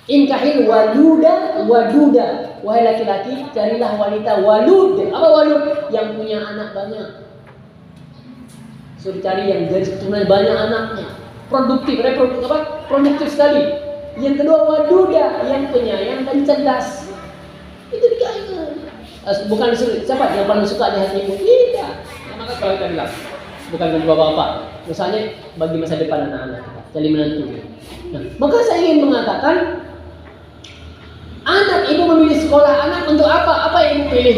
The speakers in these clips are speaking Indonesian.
Inkahil waluda waduda. Wahai laki-laki, carilah wanita walud. Apa walud? Yang punya anak banyak. Suruh cari yang garis keturunan banyak anaknya, produktif, produktif sekali. Yang kedua waduda, yang penyayang dan cerdas. Itu dia. Bukan siapa yang paling suka di hatimu? Tidak. Maka kalau kita bilang, bukan kedua bapak. Misalnya bagi masa depan anak-anak kita, jadi menantu. Nah, maka saya ingin mengatakan, anak ibu memilih sekolah anak untuk apa? Apa yang ibu pilih?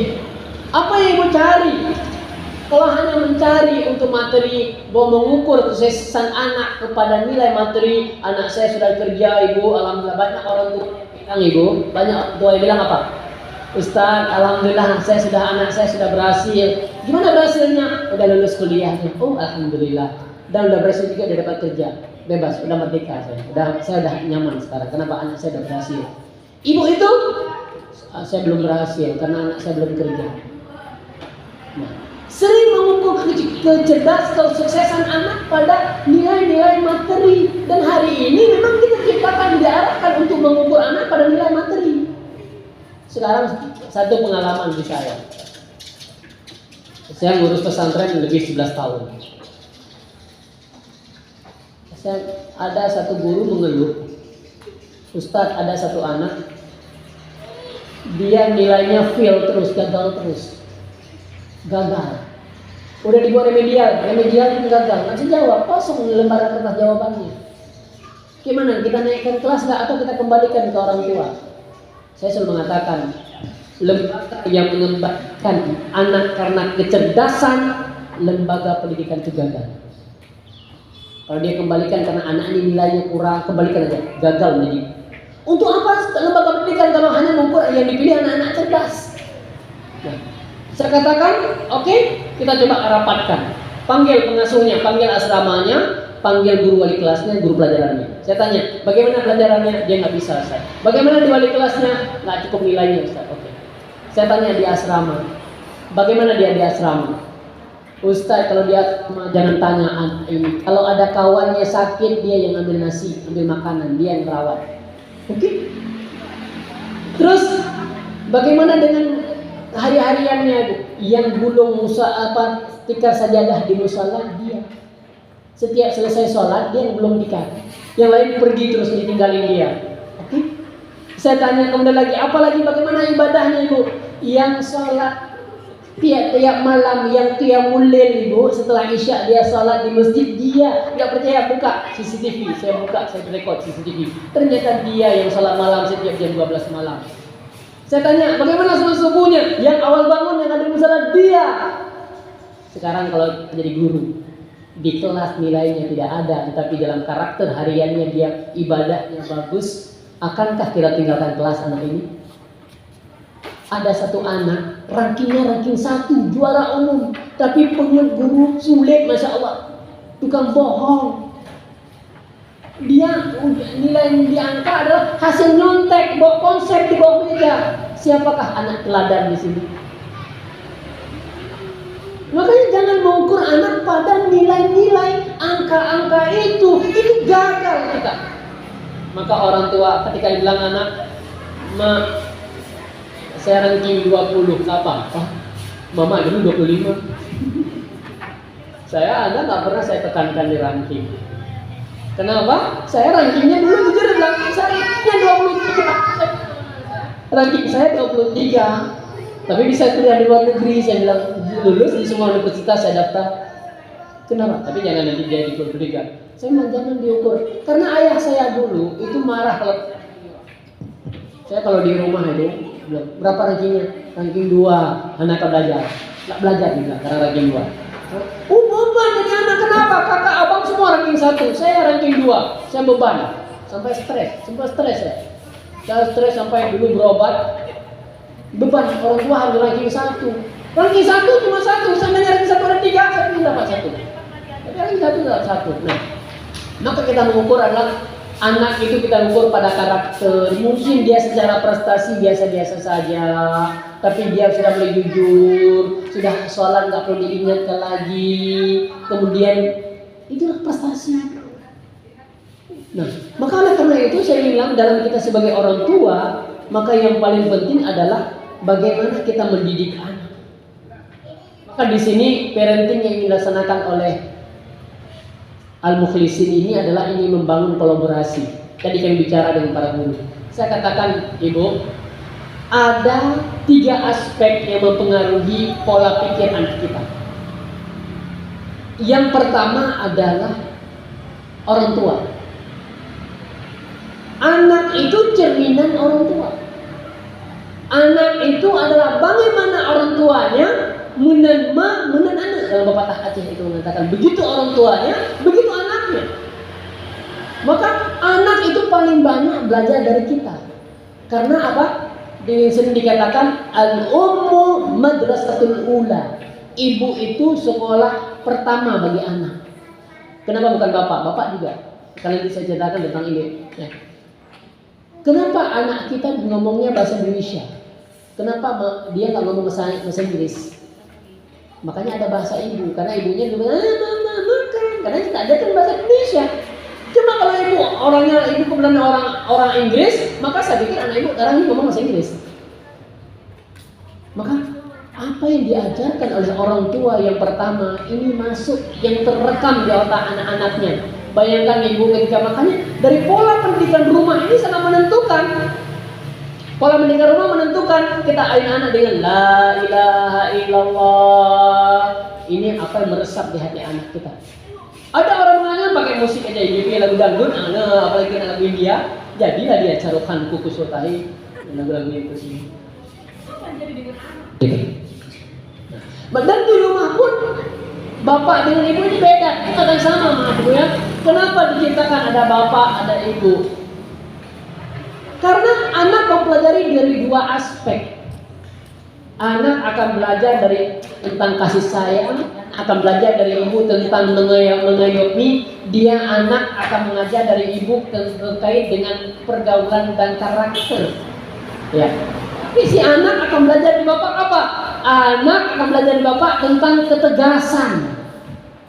Apa yang ibu cari? Kalau hanya mencari untuk materi, bahwa mengukur kesuksesan anak kepada nilai materi, anak saya sudah kerja ibu, alhamdulillah. Banyak orang tua bilang ibu, banyak tua yang bilang apa? Ustaz, alhamdulillah anak saya sudah berhasil. Gimana berhasilnya? Udah lulus kuliahnya. Oh alhamdulillah. Dan udah berhasil juga dia dapat kerja. Bebas, udah merdeka saya. Saya udah nyaman sekarang. Kenapa anak saya udah berhasil? Ibu itu, saya belum berhasil karena anak saya belum kerja. Nah, sering mengukur kecerdasan kesuksesan anak pada nilai-nilai materi. Dan hari ini memang kita ciptakan, diarahkan untuk mengukur anak pada nilai materi. Sekarang satu pengalaman di saya. Saya ngurus pesantren lebih 11 tahun. Ada satu guru mengeluh, Ustadz, ada satu anak, dia nilainya fail terus, gagal terus. Gagal. Udah dibuat remedial itu gagal. Nggak jawab, kosong lembaran kertas jawabannya. Gimana? Kita naikkan kelas nggak atau kita kembalikan ke orang tua? Saya selalu mengatakan, lembaga yang mengembangkan anak karena kecerdasan, lembaga pendidikan itu gagal. Kalau dia kembalikan karena anak ini nilainya kurang, kembalikan aja, gagal mendidik. Untuk apa lembaga pendidikan kalau hanya mengukur yang dipilih anak-anak cerdas? Nah, saya katakan, oke, kita coba rapatkan. Panggil pengasuhnya, panggil asramanya, panggil guru wali kelasnya, guru pelajarannya. Saya tanya, bagaimana pelajarannya? Dia nggak bisa, Ustaz. Bagaimana di wali kelasnya? Nggak cukup nilainya, Ustaz. Oke. Saya tanya di asrama, bagaimana dia di asrama? Ustaz, kalau dia jangan tanya ini. Kalau ada kawannya sakit, dia yang ambil nasi, ambil makanan, dia yang merawat. Oke. Terus bagaimana dengan hari-hariannya itu? Yang gulung tikar sajadah di musala dia. Setiap selesai sholat dia yang belum tikar. Yang lain pergi terus ditinggalin dia. Oke. Saya tanya kemudian lagi, apalagi bagaimana ibadahnya ibu? Yang sholat tiap malam, yang qiyamul lail ibu, setelah isya dia sholat di masjid, dia nggak percaya, buka CCTV, saya buka, saya rekod CCTV, ternyata dia yang sholat malam setiap jam 12 malam. Saya tanya, bagaimana sholat subuhnya? Yang awal bangun yang ada di musala dia. Sekarang kalau jadi guru, di kelas nilainya tidak ada, tetapi dalam karakter hariannya dia ibadahnya bagus, akankah kita tinggalkan kelas anak ini? Ada satu anak, rankingnya ranking 1, juara umum, tapi guru sulit, masya Allah, tukang bohong. Dia nilai yang diangka adalah hasil nyontek, bawa konsep di bawah meja. Siapakah anak teladan di sini? Makanya jangan mengukur anak pada nilai-nilai, angka-angka itu gagal kita. Maka orang tua ketika dibilang anak, saya ranking 20, apa? Mama dulu 25. Anak nggak pernah saya tekankan di ranking. Kenapa? Saya rankingnya dulu jujur bilang, saya 23. Ranking saya 23. Tapi bisa kuliah di luar negeri, saya bilang lulus di semua universitas saya daftar. Kenapa? Tapi jangan nanti dia diukur-ukurkan. Saya bilang jangan diukur. Karena ayah saya dulu itu marah kalau saya di rumah itu. Berapa rankingnya? Ranking 2. Anak belajar. Nggak belajar juga karena ranking 2. Beban jadi anak, kenapa? Kakak abang semua ranking 1, saya ranking 2. Saya beban. Sampai stres ya. Saya stres sampai dulu berobat. Beban orang tua harus ranking 1. Ranking 1 cuma 1. Saya ranking 1 ada 3, saya belum dapat 1. Tapi ranking 1 dapat 1. Nah, maka kita mengukur adalah anak itu kita ukur pada karakter. Mungkin dia secara prestasi biasa-biasa saja, tapi dia sudah mulai jujur, sudah sholat nggak perlu diingatkan lagi. Kemudian itulah prestasi. Nah, maka oleh karena itu saya bilang dalam kita sebagai orang tua, maka yang paling penting adalah bagaimana kita mendidik anak. Maka di sini parenting yang dilaksanakan oleh Al-Mukhlisin ini adalah ini membangun kolaborasi. Tadi kami bicara dengan para guru. Saya katakan, Ibu, ada 3 aspek yang mempengaruhi pola pikir anak kita. Yang pertama adalah orang tua. Anak itu cerminan orang tua. Anak itu adalah bagaimana orang tuanya menan anak. Kalau pepatah Aceh itu mengatakan begitu orang tuanya, begitu anaknya. Maka anak itu paling banyak belajar dari kita. Karena apa? Di sini dikatakan al-ummu madrasatul ula. Ibu itu sekolah pertama bagi anak. Kenapa bukan bapak? Bapak juga. Kali ini saya ceritakan tentang ini. Ya. Kenapa anak kita ngomongnya bahasa Indonesia? Kenapa dia nggak ngomong bahasa Inggris? Makanya ada bahasa ibu. Karena ibunya juga makan. Karena kita ada kan bahasa Indonesia. Cuma kalau ibu kemudian orang Inggris, maka saya pikir anak ibu sekarang ini ngomong bahasa Inggris. Maka apa yang diajarkan oleh orang tua yang pertama ini masuk yang terekam di otak anak-anaknya. Bayangkan ibu ketika makanya dari pola pendidikan rumah ini sangat menentukan. Pola pendidikan rumah menentukan kita anak-anak dengan la ilaha illallah. Ini apa yang meresap di hati anak kita. Ada orang mengatakan pakai musik aja ini lagu dangdut, apalagi lagu India. Jadilah dia carukan kuku sotai lagu-lagu itu sih. Dan di rumah pun bapak dengan ibu ini beda, bukan sama maaf ya. Kenapa diciptakan ada bapak, ada ibu? Karena anak mempelajari dari 2 aspek. Anak akan belajar dari tentang kasih sayang, akan belajar dari ibu tentang mengayomi. Dia anak akan mengajar dari ibu terkait dengan pergaulan dan karakter. Ya. Tapi si anak akan belajar di bapak apa? Anak akan belajar di bapak tentang ketegasan.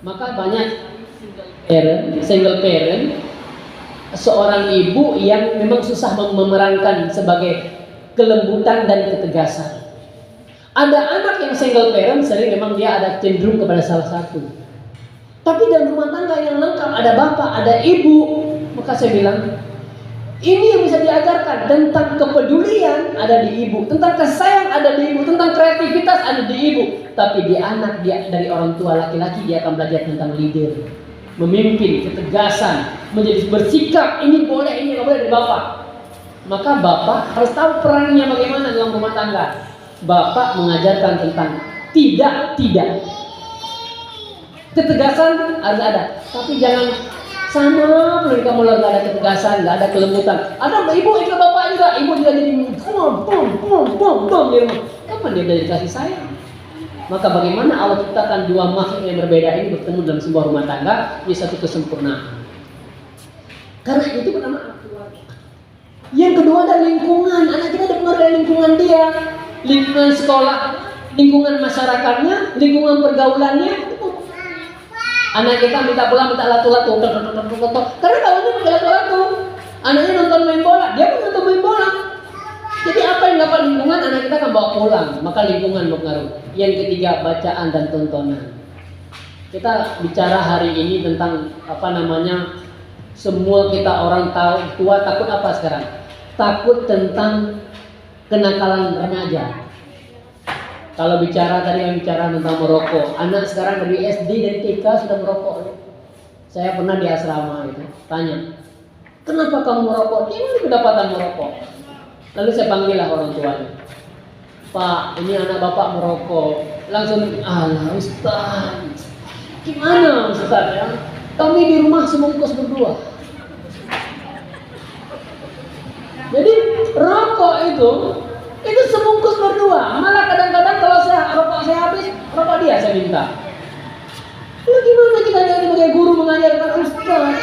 Maka banyak single parent, seorang ibu yang memang susah memerankan sebagai kelembutan dan ketegasan. Ada anak yang single parent, sering memang dia ada cenderung kepada salah satu. Tapi dalam rumah tangga yang lengkap ada bapak, ada ibu, maka saya bilang ini yang bisa diajarkan. Tentang kepedulian ada di ibu, tentang kasih sayang ada di ibu, tentang kreativitas ada di ibu. Tapi di anak dia dari orang tua laki-laki dia akan belajar tentang leader, memimpin, ketegasan, menjadi bersikap. Ini boleh, ini nggak boleh dari bapak. Maka bapak harus tahu perannya bagaimana dalam rumah tangga. Bapak mengajarkan tentang tidak. Ketegasan harus ada, tapi jangan sama pelan kamu nggak ada ketegasan, nggak ada kelembutan. Ada ibu juga bapak juga, ibu juga jadi pom di rumah. Kapan dia belajar kasih sayang? Maka bagaimana Allah ciptakan 2 makhluk yang berbeda ini bertemu dalam sebuah rumah tangga, ini satu kesempurnaan. Karena itu pertama. Yang kedua ada lingkungan. Anak kita dipengaruhi dari lingkungan dia, lingkungan sekolah, lingkungan masyarakatnya, lingkungan pergaulannya. Anak kita minta pulang, minta latu-latu, karena tahunya pakai latu-latu. Anaknya nonton main bola, dia pun nonton main bola. Jadi apa yang dapat lingkungan, anak kita akan bawa pulang. Maka lingkungan berpengaruh. Yang ketiga, bacaan dan tontonan. Kita bicara hari ini tentang semua kita orang tua takut apa sekarang? Takut tentang kenakalan remaja. Kalau bicara tadi yang bicara tentang merokok, anak sekarang dari SD dan TK sudah merokok. Saya pernah di asrama itu, tanya, kenapa kamu merokok? Dia mana kedapatan merokok? Lalu saya panggil lah orang tuanya. Pak, ini anak bapak merokok. Langsung, alah Ustaz, gimana Ustaz ya? Kami di rumah sebungkus berdua. Jadi rokok itu sebungkus berdua. Malah kadang-kadang kalau rokok saya habis, rokok dia saya minta. Lalu gimana kita sebagai guru mengajarkan Ustaz?